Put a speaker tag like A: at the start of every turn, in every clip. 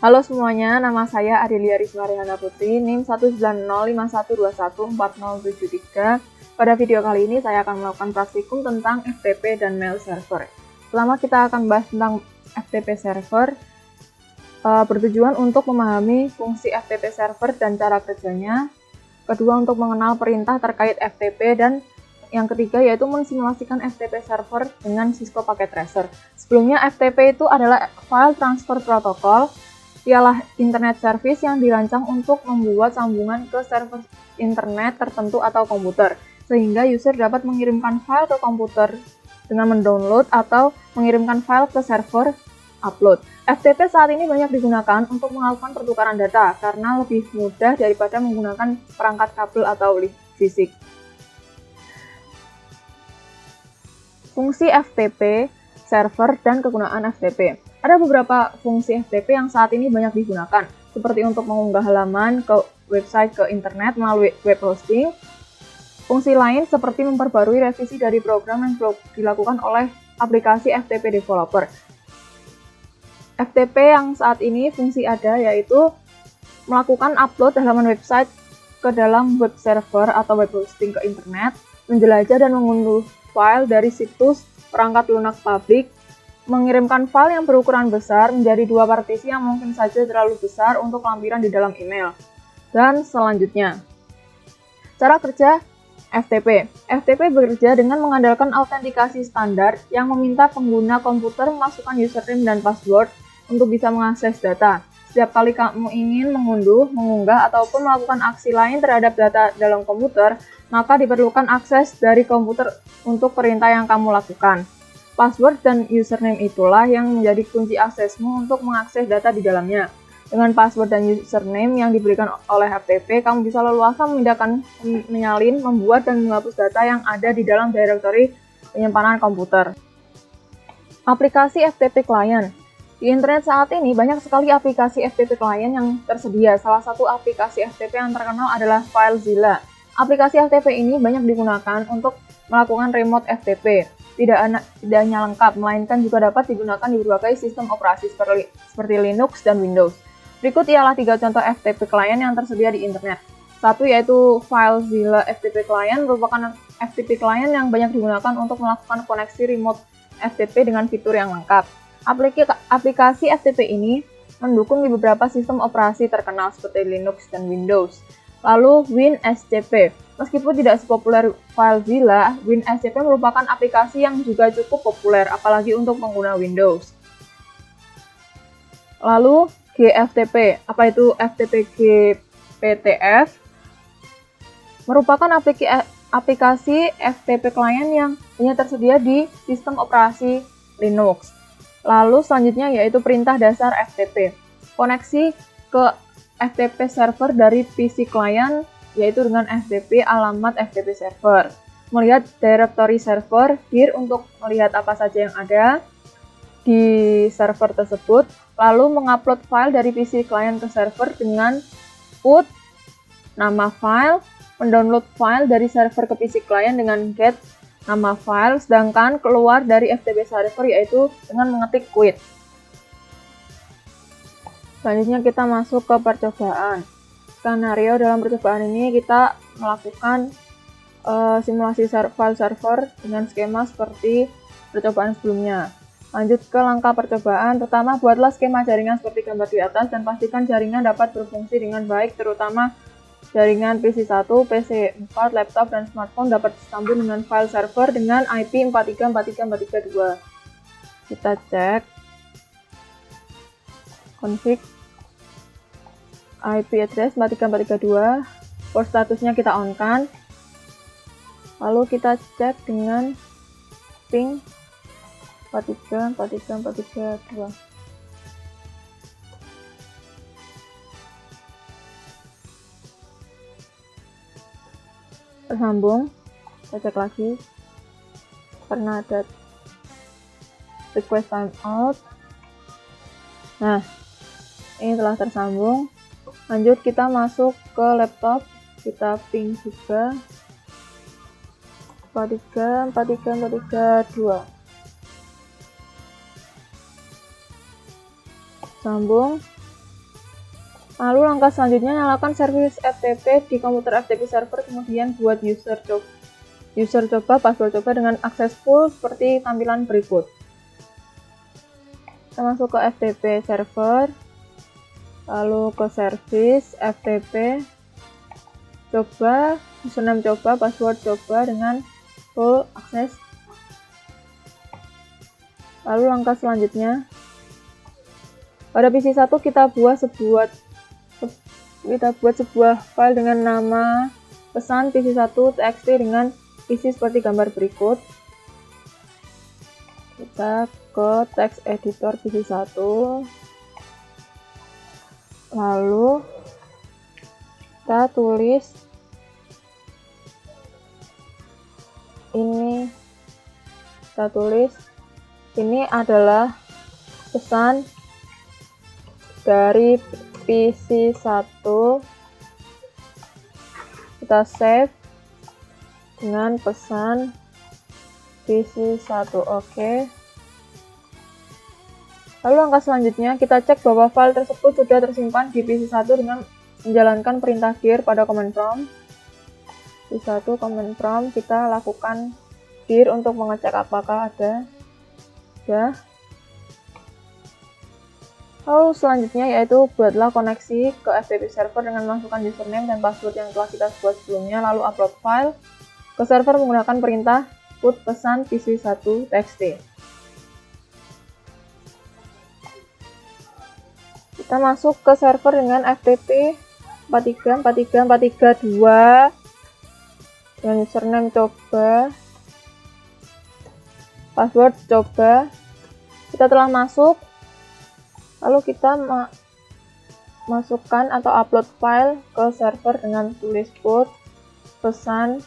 A: Halo semuanya, nama saya Adelia Rismariana Putri, NIM 19051214073. Pada video kali ini saya akan melakukan praktikum tentang FTP dan mail server. Pertama kita akan bahas tentang FTP server, bertujuan untuk memahami fungsi FTP server dan cara kerjanya. Kedua, untuk mengenal perintah terkait FTP, dan yang ketiga yaitu mensimulasikan FTP server dengan Cisco Packet Tracer. Sebelumnya FTP itu adalah File Transfer Protocol, ialah internet service yang dirancang untuk membuat sambungan ke server internet tertentu atau komputer, sehingga user dapat mengirimkan file ke komputer dengan mendownload atau mengirimkan file ke server upload. FTP saat ini banyak digunakan untuk melakukan pertukaran data karena lebih mudah daripada menggunakan perangkat kabel atau fisik. Fungsi FTP server dan kegunaan FTP. Ada beberapa fungsi FTP yang saat ini banyak digunakan, seperti untuk mengunggah halaman ke website ke internet melalui web hosting. Fungsi lain seperti memperbarui revisi dari program yang dilakukan oleh aplikasi FTP developer. FTP yang saat ini fungsi ada yaitu melakukan upload halaman website ke dalam web server atau web hosting ke internet, menjelajah dan mengunduh file dari situs perangkat lunak publik, mengirimkan file yang berukuran besar menjadi dua partisi yang mungkin saja terlalu besar untuk lampiran di dalam email. Dan selanjutnya, cara kerja FTP. FTP bekerja dengan mengandalkan autentikasi standar yang meminta pengguna komputer memasukkan username dan password untuk bisa mengakses data. Setiap kali kamu ingin mengunduh, mengunggah, ataupun melakukan aksi lain terhadap data dalam komputer, maka diperlukan akses dari komputer untuk perintah yang kamu lakukan. Password dan username itulah yang menjadi kunci aksesmu untuk mengakses data di dalamnya. Dengan password dan username yang diberikan oleh FTP, kamu bisa leluasa memindahkan, menyalin, membuat, dan menghapus data yang ada di dalam direktori penyimpanan komputer. Aplikasi FTP Client. Di internet saat ini banyak sekali aplikasi FTP Client yang tersedia. Salah satu aplikasi FTP yang terkenal adalah FileZilla. Aplikasi FTP ini banyak digunakan untuk melakukan remote FTP. Tidak hanya lengkap, melainkan juga dapat digunakan di berbagai sistem operasi seperti Linux dan Windows. Berikut ialah 3 contoh FTP Client yang tersedia di internet. Satu yaitu FileZilla FTP Client, merupakan FTP Client yang banyak digunakan untuk melakukan koneksi remote FTP dengan fitur yang lengkap. Aplikasi FTP ini mendukung di beberapa sistem operasi terkenal seperti Linux dan Windows. Lalu WinSCP. Meskipun tidak sepopuler FileZilla, WinSCP merupakan aplikasi yang juga cukup populer, apalagi untuk pengguna Windows. Lalu GFTP. Apa itu FTP GPTF? Merupakan aplikasi FTP client yang hanya tersedia di sistem operasi Linux. Lalu selanjutnya yaitu perintah dasar FTP. Koneksi ke FTP server dari PC client yaitu dengan FTP alamat FTP server. Melihat directory server, dir untuk melihat apa saja yang ada di server tersebut. Lalu mengupload file dari PC client ke server dengan put nama file, mendownload file dari server ke PC client dengan get nama file, sedangkan keluar dari FTP server yaitu dengan mengetik quit. Selanjutnya kita masuk ke percobaan. Skenario dalam percobaan ini kita melakukan simulasi file server dengan skema seperti percobaan sebelumnya. Lanjut ke langkah percobaan. Pertama, buatlah skema jaringan seperti gambar di atas dan pastikan jaringan dapat berfungsi dengan baik, terutama jaringan PC1, PC4, laptop, dan smartphone dapat disambung dengan file server dengan IP 4343432. Kita cek config IP address 43432, port statusnya kita on kan. Lalu kita cek dengan ping 4343432. Tersambung, kita cek lagi karena ada request timeout. Nah, ini telah tersambung. Lanjut kita masuk ke laptop, kita ping juga 4343432. Sambung. Lalu langkah selanjutnya, nyalakan servis FTP di komputer FTP server, kemudian buat user coba, password coba dengan akses full seperti tampilan berikut. Kita masuk ke FTP server, lalu ke servis FTP coba, username coba, password coba dengan full akses. Lalu langkah selanjutnya, pada PC 1 kita buat sebuah file dengan nama pesan PC1.txt dengan isi seperti gambar berikut. Kita ke text editor PC1, lalu kita tulis ini adalah pesan dari PC1, kita save dengan pesan PC1. Oke. Lalu langkah selanjutnya, kita cek bahwa file tersebut sudah tersimpan di PC1 dengan menjalankan perintah dir pada command prompt. PC1 command prompt, kita lakukan dir untuk mengecek apakah ada. Ya. Lalu selanjutnya yaitu buatlah koneksi ke FTP server dengan masukkan username dan password yang telah kita buat sebelumnya, lalu upload file ke server menggunakan perintah put pesan PC1.txt. Kita masuk ke server dengan FTP 4343432 dengan username coba, password coba. Kita telah masuk, lalu kita masukkan atau upload file ke server dengan tulis put pesan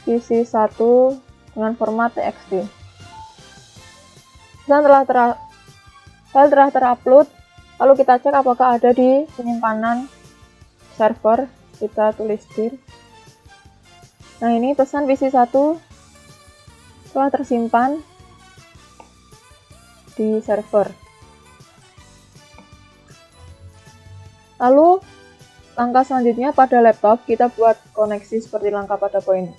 A: PC1 dengan format txt. Dan file telah terupload, lalu kita cek apakah ada di penyimpanan server. Kita tulis dir. Nah, ini pesan PC1 telah tersimpan di server. Lalu langkah selanjutnya, pada laptop kita buat koneksi seperti langkah pada poin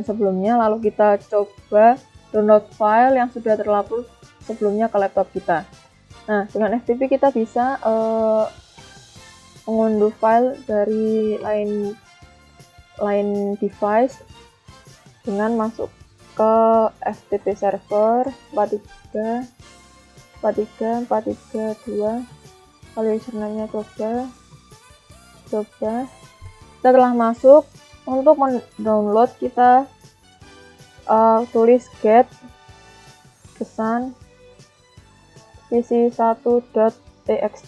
A: sebelumnya, lalu kita coba download file yang sudah terupload sebelumnya ke laptop kita. Nah, dengan FTP kita bisa mengunduh file dari lain device dengan masuk ke FTP server 4343432, lalu username-nya coba. Kita telah masuk. Untuk mendownload kita tulis get pesan pc1.txt.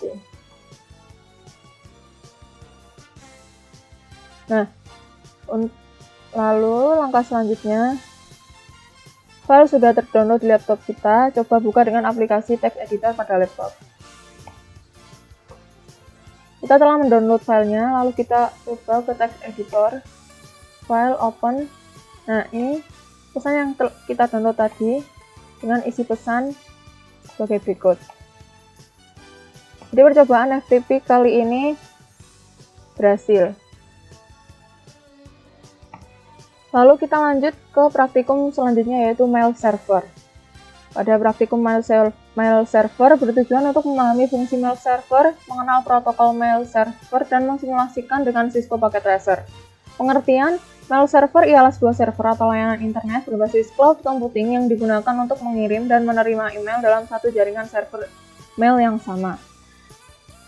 A: Nah, lalu langkah selanjutnya, file sudah terdownload di laptop kita. Coba buka dengan aplikasi text editor pada laptop. Kita telah mendownload filenya, lalu kita coba ke text editor, file open. Nah, ini pesan yang kita download tadi dengan isi pesan sebagai berikut. Jadi percobaan FTP kali ini berhasil. Lalu kita lanjut ke praktikum selanjutnya, yaitu mail server. Pada praktikum mail server bertujuan untuk memahami fungsi mail server, mengenal protokol mail server, dan mensimulasikan dengan Cisco Packet Tracer. Pengertian, mail server ialah sebuah server atau layanan internet berbasis cloud computing yang digunakan untuk mengirim dan menerima email dalam satu jaringan server mail yang sama.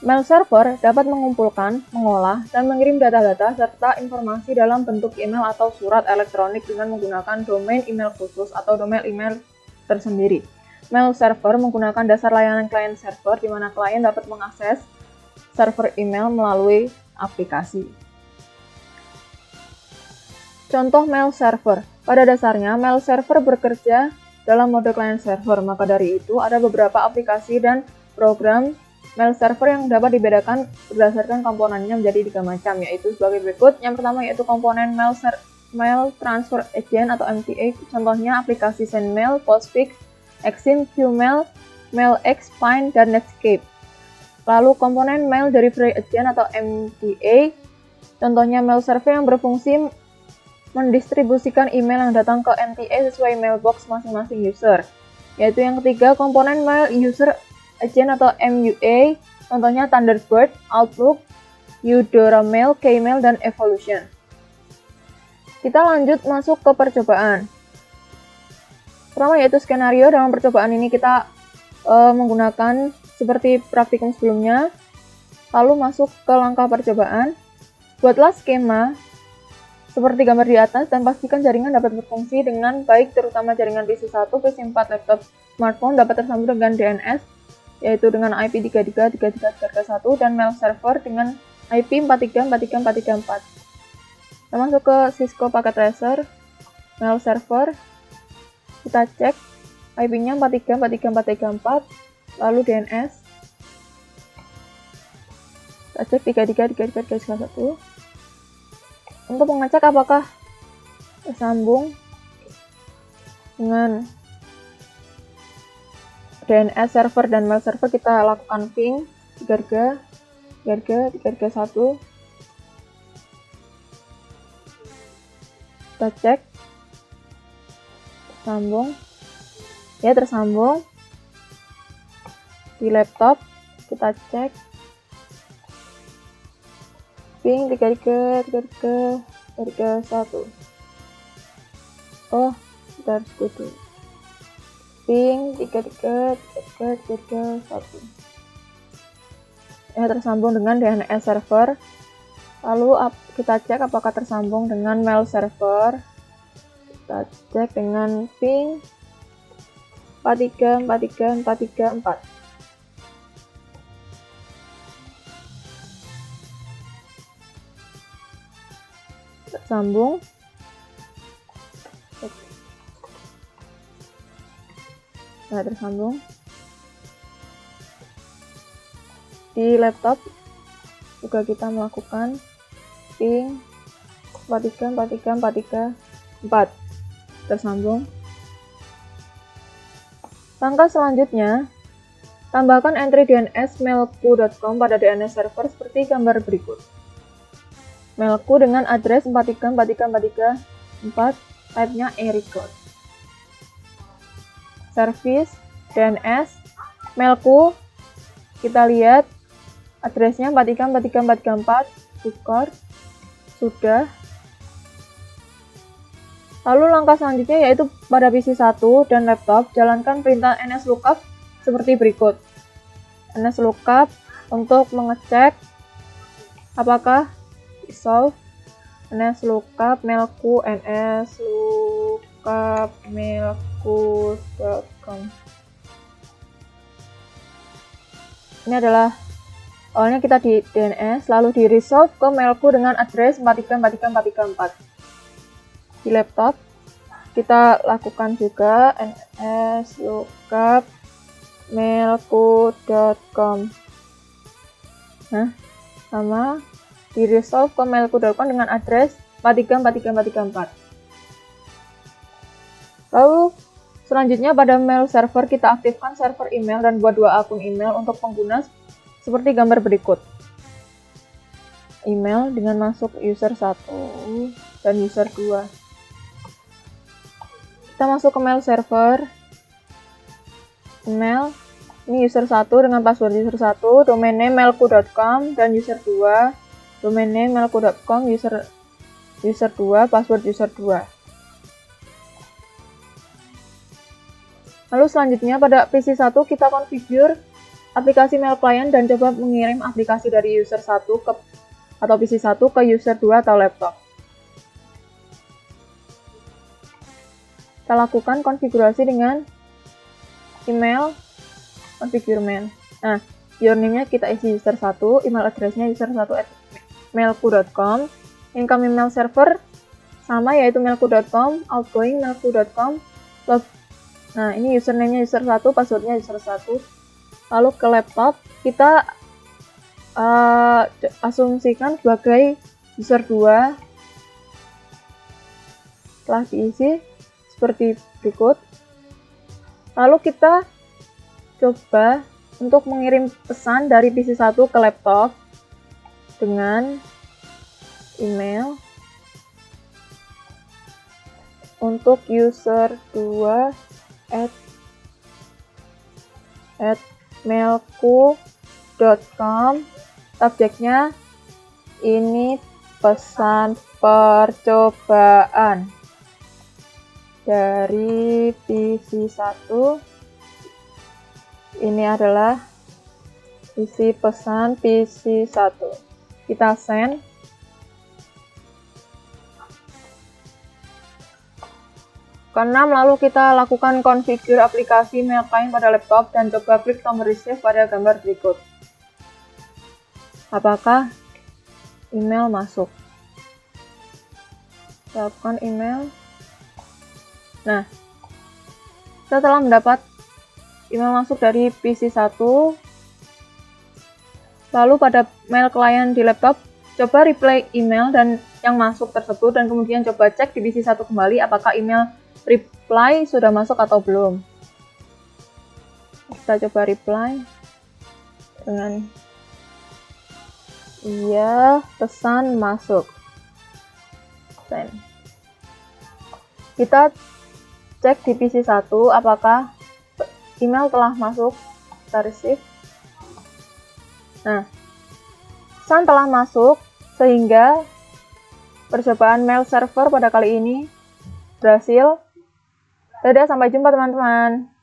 A: Mail server dapat mengumpulkan, mengolah, dan mengirim data-data serta informasi dalam bentuk email atau surat elektronik dengan menggunakan domain email khusus atau domain email tersendiri. Mail server menggunakan dasar layanan client server, di mana klien dapat mengakses server email melalui aplikasi. Contoh mail server. Pada dasarnya, mail server bekerja dalam mode client server, maka dari itu ada beberapa aplikasi dan program mail server yang dapat dibedakan berdasarkan komponennya menjadi 3 macam, yaitu sebagai berikut. Yang pertama yaitu komponen mail transfer agent atau MTA, contohnya aplikasi SendMail, Postfix, Exim, Qmail, MailX, Find, dan Netscape. Lalu komponen mail dari Free Agent atau MDA, contohnya mail server yang berfungsi mendistribusikan email yang datang ke MTA sesuai mailbox masing-masing user. Yaitu yang ketiga, komponen mail user agent atau MUA, contohnya Thunderbird, Outlook, Eudora Mail, Kmail, dan Evolution. Kita lanjut masuk ke percobaan. Pertama yaitu skenario. Dalam percobaan ini kita menggunakan seperti praktikum sebelumnya. Lalu masuk ke langkah percobaan. Buatlah skema seperti gambar di atas dan pastikan jaringan dapat berfungsi dengan baik, terutama jaringan PC1, PC4, laptop, smartphone dapat tersambung dengan DNS, yaitu dengan IP 33.33.3.1 dan mail server dengan IP 43.43.43.4. Kita masuk ke Cisco Packet Tracer, mail server, kita cek IP-nya 43.43.43.4, lalu DNS, kita cek 33.33.3.1. Untuk mengecek apakah tersambung dengan DNS server dan mail server, kita lakukan ping 3 3.1. Kita cek tersambung, ya tersambung. Di laptop kita cek ping 3.3.3.1. Oh, kita harus kudu ping 3.3.3.3.1. Ya, tersambung dengan DNS server. Lalu kita cek apakah tersambung dengan mail server. Kita cek dengan ping 43.43.43.4. Tersambung. Nah, tersambung. Di laptop juga kita melakukan ping 43.43.43.4. Tersambung. Langkah selanjutnya, tambahkan entry DNS mailku.com pada DNS server seperti gambar berikut. Mailku dengan address 43.43.43.4, type-nya eRecord. Service DNS mailku, kita lihat addressnya 43.43.43.4, record, sudah. Lalu langkah selanjutnya yaitu pada PC1 dan laptop, jalankan perintah nslookup seperti berikut. nslookup untuk mengecek apakah solve, nslookup mailku, nslookup mailku.com. Ini adalah awalnya kita di DNS, lalu di resolve ke mailku dengan address 43.43.43.4. Di laptop kita lakukan juga nslookup mailku.com. Nah, sama di resolve ke mailku.com dengan address 43.43.43.4. Lalu selanjutnya pada mail server kita aktifkan server email dan buat 2 akun email untuk pengguna seperti gambar berikut. Email dengan masuk user 1 dan user 2. Kita masuk ke mail server. Email, ini user 1 dengan password user 1, domain name mailku.com, dan user 2, domain name mailku.com, user 2, password user 2. Lalu selanjutnya pada PC1 kita configure aplikasi mail client dan coba mengirim aplikasi dari user 1 atau PC1 ke user 2 atau laptop. Kita lakukan konfigurasi dengan email configure mail. Nah, username-nya kita isi user 1, email address-nya user1@mailku.com, incoming mail server sama yaitu mailku.com, outgoing mailku.com, nah ini username-nya user 1, password-nya user 1. Lalu ke laptop kita asumsikan sebagai user 2. Setelah diisi seperti berikut. Lalu kita coba untuk mengirim pesan dari PC1 ke laptop dengan email untuk user2 at mailku.com. Subjeknya ini pesan percobaan dari PC1. Ini adalah isi pesan PC1. Kita send. Keenam, lalu kita lakukan konfigur aplikasi mail client pada laptop dan coba klik tombol receive pada gambar berikut. Apakah email masuk? Lakukan email. Nah, setelah mendapat email masuk dari PC1, lalu pada mail client di laptop, coba reply email dan yang masuk tersebut dan kemudian coba cek di PC1 kembali apakah email reply sudah masuk atau belum. Kita coba reply dengan iya, pesan masuk. Send. Kita cek di PC1 apakah email telah masuk. Kita receive. Nah, pesan telah masuk sehingga percobaan mail server pada kali ini berhasil. Dadah, sampai jumpa teman-teman.